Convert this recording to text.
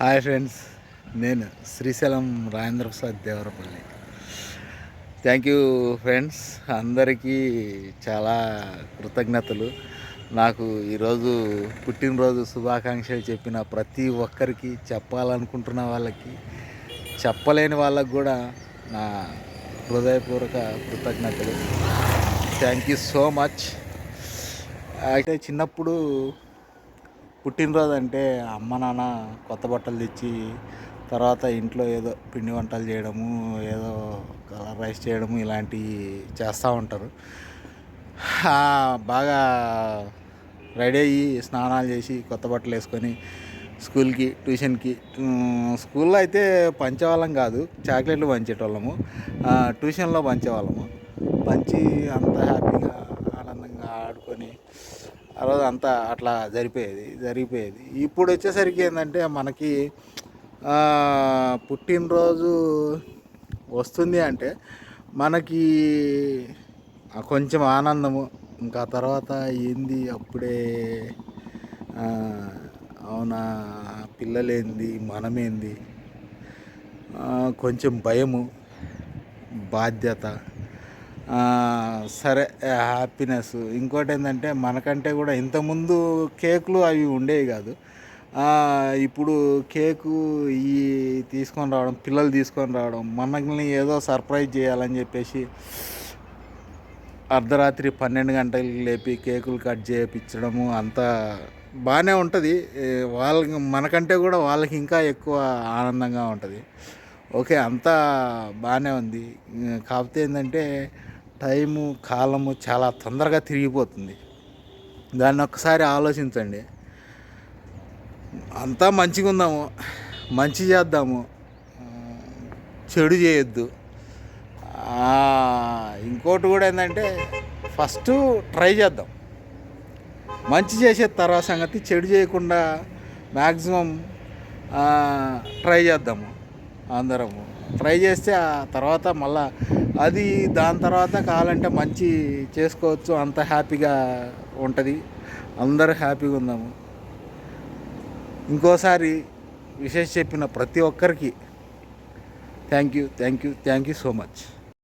Hi friends, నేను Srisailam Rajendra Prasad Devarapalli. Thank you friends, అందరికీ చాలా కృతజ్ఞతలు. నాకు ఈరోజు పుట్టినరోజు శుభాకాంక్షలు చెప్పిన ప్రతి ఒక్కరికి, చెప్పాలనుకుంటున్న వాళ్ళకి, చెప్పలేని వాళ్ళకు కూడా నా హృదయపూర్వక కృతజ్ఞతలు. Thank you so much. అయితే చిన్నప్పుడు పుట్టినరోజు అంటే అమ్మ నాన్న కొత్త బట్టలు తెచ్చి, తర్వాత ఇంట్లో ఏదో పిండి వంటలు చేయడము, ఏదో కలర్ రైస్ చేయడము ఇలాంటివి చేస్తూ ఉంటారు. బాగా రెడీ అయ్యి స్నానాలు చేసి కొత్త బట్టలు వేసుకొని స్కూల్కి, ట్యూషన్కి. స్కూల్లో అయితే పంచేవాళ్ళం కాదు, చాక్లెట్లు పంచేటోళ్ళము. ట్యూషన్లో పంచేవాళ్ళము. పంచి అంత హ్యాపీగా ఆనందంగా ఆడుకొని ఆ రోజు అంతా అట్లా జరిగిపోయేది. ఇప్పుడు వచ్చేసరికి ఏంటంటే మనకి పుట్టినరోజు వస్తుంది అంటే మనకి కొంచెం ఆనందము, ఇంకా తర్వాత ఏంది అప్పుడే అవునా పిల్లలేంది మనమేంది, కొంచెం భయము, బాధ్యత, సరే హ్యాపీనెస్. ఇంకోటి ఏంటంటే మనకంటే కూడా ఇంతకుముందు కేకులు అవి ఉండేవి కాదు. ఇప్పుడు కేకు ఈ తీసుకొని రావడం, పిల్లలు తీసుకొని రావడం, మనల్ని ఏదో సర్ప్రైజ్ చేయాలని చెప్పేసి అర్ధరాత్రి 12 గంటలకు లేపి కేకులు కట్ చేయించడము అంతా బాగానే ఉంటుంది. వాళ్ళకి మనకంటే కూడా వాళ్ళకి ఇంకా ఎక్కువ ఆనందంగా ఉంటుంది. ఓకే, అంతా బాగానే ఉంది. కాకపోతే ఏంటంటే టైము, కాలము చాలా తొందరగా తిరిగిపోతుంది. దాన్ని ఒక్కసారి ఆలోచించండి. అంతా మంచిగా ఉందాము, మంచి చేద్దాము, చెడు చేయొద్దు. ఇంకోటి కూడా ఏంటంటే ఫస్ట్ ట్రై చేద్దాం, మంచి చేసే తర్వాత సంగతి, చెడు చేయకుండా మ్యాక్సిమం ట్రై చేద్దాము. అందరము ట్రై చేస్తే ఆ తర్వాత మళ్ళా అది దాని తర్వాత కావాలంటే మంచి చేసుకోవచ్చు. అంత హ్యాపీగా ఉంటుంది, అందరూ హ్యాపీగా ఉందాము. ఇంకోసారి విశేష చెప్పిన ప్రతి ఒక్కరికి థ్యాంక్ యూ సో మచ్.